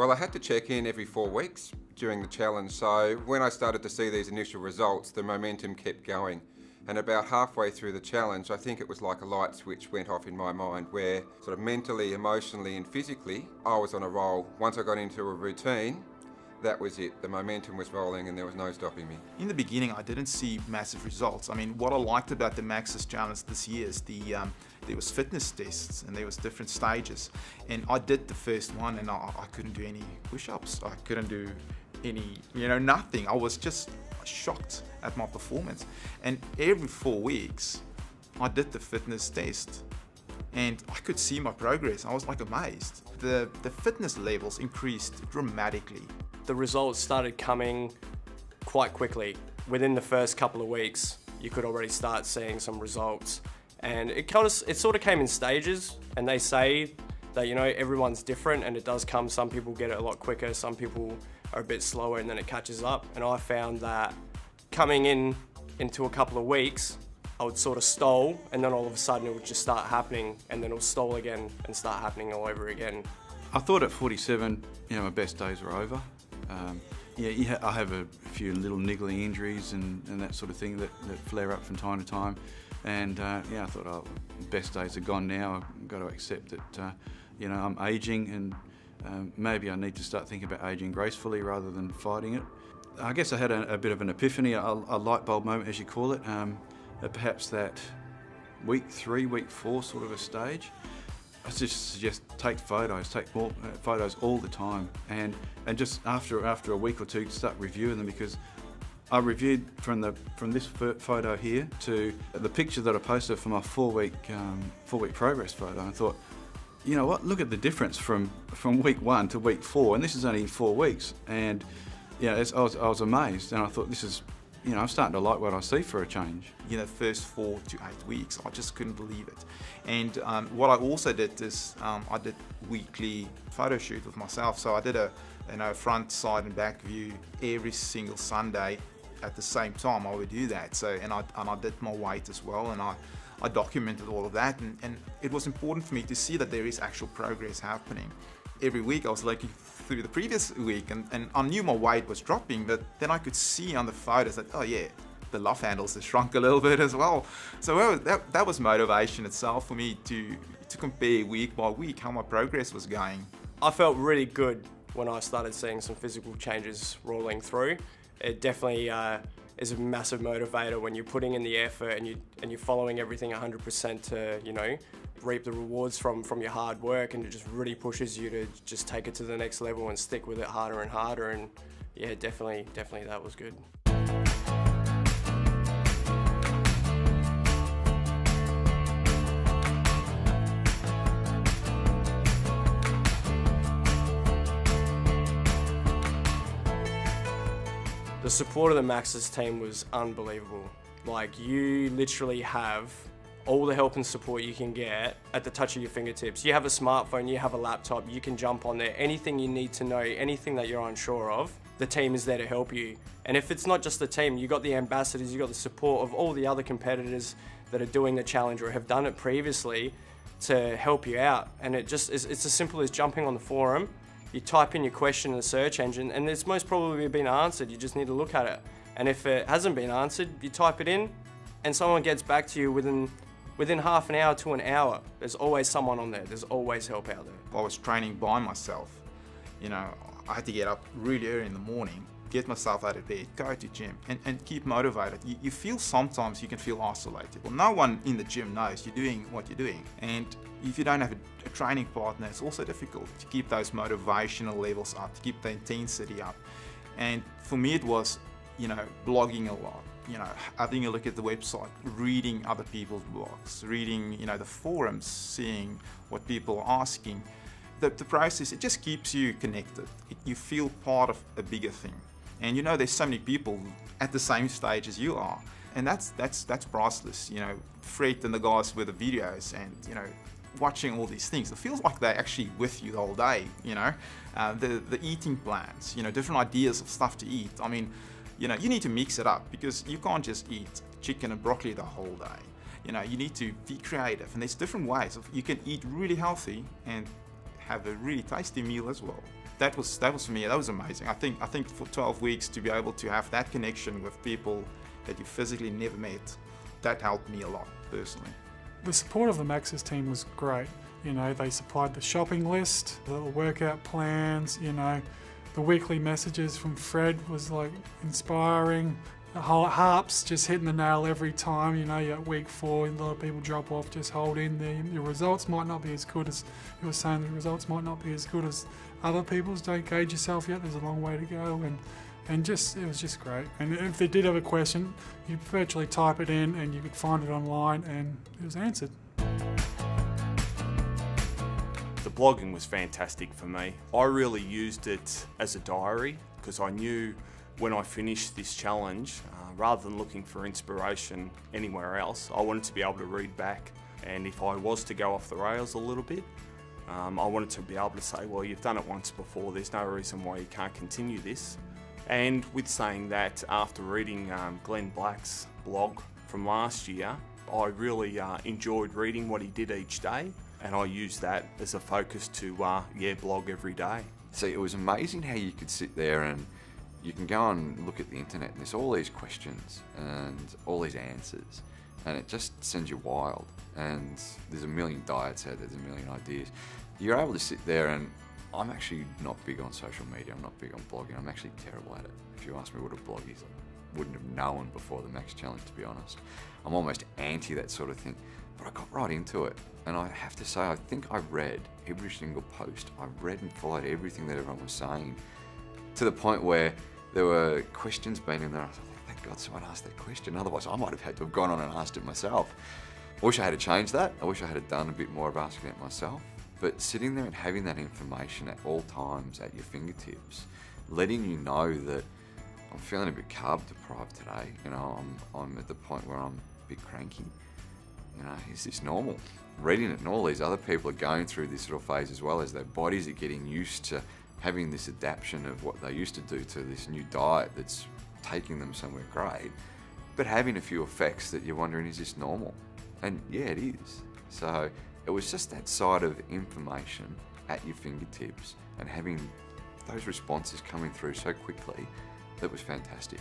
Well, I had to check in every 4 weeks during the challenge, so when I started to see these initial results, the momentum kept going. And about halfway through the challenge, I think it was like a light switch went off in my mind where sort of mentally, emotionally and physically, I was on a roll. Once I got into a routine, that was it. The momentum was rolling and there was no stopping me. In the beginning, I didn't see massive results. I mean, what I liked about the Maxxis Challenge this year is there was fitness tests and there was different stages. And I did the first one and I couldn't do any push-ups. I couldn't do any, nothing. I was just shocked at my performance. And every 4 weeks, I did the fitness test and I could see my progress. I was like amazed. The fitness levels increased dramatically. The results started coming quite quickly. Within the first couple of weeks, you could already start seeing some results. And it sort of came in stages, and they say that, everyone's different and it does come, some people get it a lot quicker, some people are a bit slower and then it catches up. And I found that coming into a couple of weeks, I would sort of stall and then all of a sudden it would just start happening and then it'll stall again and start happening all over again. I thought at 47, my best days were over. I have a few little niggling injuries and that sort of thing that flare up from time to time. And I thought, best days are gone now. I've got to accept that, I'm aging and maybe I need to start thinking about aging gracefully rather than fighting it. I guess I had a bit of an epiphany, a light bulb moment as you call it, perhaps that week 3, week 4 sort of a stage. I just suggest take more photos all the time, and just after a week or two start reviewing them, because I reviewed from this photo here to the picture that I posted for my 4-week progress photo, and I thought, you know what? Look at the difference from week 1 to week 4, and this is only 4 weeks, and I was amazed, and I thought this is. I'm starting to like what I see for a change. First 4 to 8 weeks, I just couldn't believe it. And what I also did is I did weekly photo shoot with myself. So I did a front, side, and back view every single Sunday at the same time. I would do that. So and I did my weight as well, and I documented all of that. And it was important for me to see that there is actual progress happening. Every week I was looking through the previous week and I knew my weight was dropping, but then I could see on the photos that, oh yeah, the love handles have shrunk a little bit as well. So that was motivation itself for me to compare week by week how my progress was going. I felt really good when I started seeing some physical changes rolling through. It definitely is a massive motivator when you're putting in the effort and you're following everything 100% to, reap the rewards from your hard work, and it just really pushes you to just take it to the next level and stick with it harder and harder. And yeah, definitely that was good. The support of the Maxxis team was unbelievable. Like, you literally have all the help and support you can get at the touch of your fingertips. You have a smartphone, you have a laptop, you can jump on there. Anything you need to know, anything that you're unsure of, the team is there to help you. And if it's not just the team, you got the ambassadors, you got the support of all the other competitors that are doing the challenge or have done it previously to help you out. And it's as simple as jumping on the forum, you type in your question in the search engine, and it's most probably been answered. You just need to look at it. And if it hasn't been answered, you type it in and someone gets back to you within half an hour to an hour. There's always someone on there. There's always help out there. I was training by myself. I had to get up really early in the morning, get myself out of bed, go to gym, and keep motivated. You feel sometimes you can feel isolated. Well, no one in the gym knows you're doing what you're doing. And if you don't have a training partner, it's also difficult to keep those motivational levels up, to keep the intensity up. And for me, it was, blogging a lot. Having a look at the website, reading other people's blogs, reading, the forums, seeing what people are asking. The process, it just keeps you connected. You feel part of a bigger thing. And there's so many people at the same stage as you are. And that's priceless. Fred and the guys with the videos and, watching all these things. It feels like they're actually with you the whole day, The eating plans, different ideas of stuff to eat. I mean, you need to mix it up because you can't just eat chicken and broccoli the whole day. You need to be creative, and there's different ways. You can eat really healthy and have a really tasty meal as well. that was for me, that was amazing. I think for 12 weeks to be able to have that connection with people that you physically never met, that helped me a lot personally. The support of the Max's team was great. You know, they supplied the shopping list, the workout plans, you know, the weekly messages from Fred was like inspiring. The whole harps just hitting the nail every time. You know, you're at week 4, a lot of people drop off, just hold in there. Your results might not be as good as, you were saying, the results might not be as good as other people's. Don't gauge yourself yet, there's a long way to go. And just, it was just great. And if they did have a question, you virtually type it in and you could find it online and it was answered. The blogging was fantastic for me. I really used it as a diary because I knew when I finished this challenge, rather than looking for inspiration anywhere else, I wanted to be able to read back, and if I was to go off the rails a little bit, I wanted to be able to say, well, you've done it once before, there's no reason why you can't continue this. And with saying that, after reading Glenn Black's blog from last year, I really enjoyed reading what he did each day, and I used that as a focus to blog every day. See, it was amazing how you could sit there and you can go and look at the internet and there's all these questions and all these answers, and it just sends you wild. And there's a million diets out there, there's a million ideas. You're able to sit there, and I'm actually not big on social media, I'm not big on blogging, I'm actually terrible at it. If you ask me what a blog is, I wouldn't have known before the Max Challenge, to be honest. I'm almost anti that sort of thing, but I got right into it. And I have to say, I think I read every single post. I read and followed everything that everyone was saying, to the point where there were questions being in there. I thought, thank God someone asked that question. Otherwise, I might have had to have gone on and asked it myself. I wish I had changed that. I wish I had done a bit more of asking it myself. But sitting there and having that information at all times at your fingertips, letting you know that I'm feeling a bit carb deprived today. You know, I'm at the point where I'm a bit cranky. You know, is this normal? Reading it, and all these other people are going through this little phase as well, as their bodies are getting used to having this adaptation of what they used to do to this new diet that's taking them somewhere great, but having a few effects that you're wondering, is this normal? And yeah, it is. So it was just that side of information at your fingertips and having those responses coming through so quickly that was fantastic.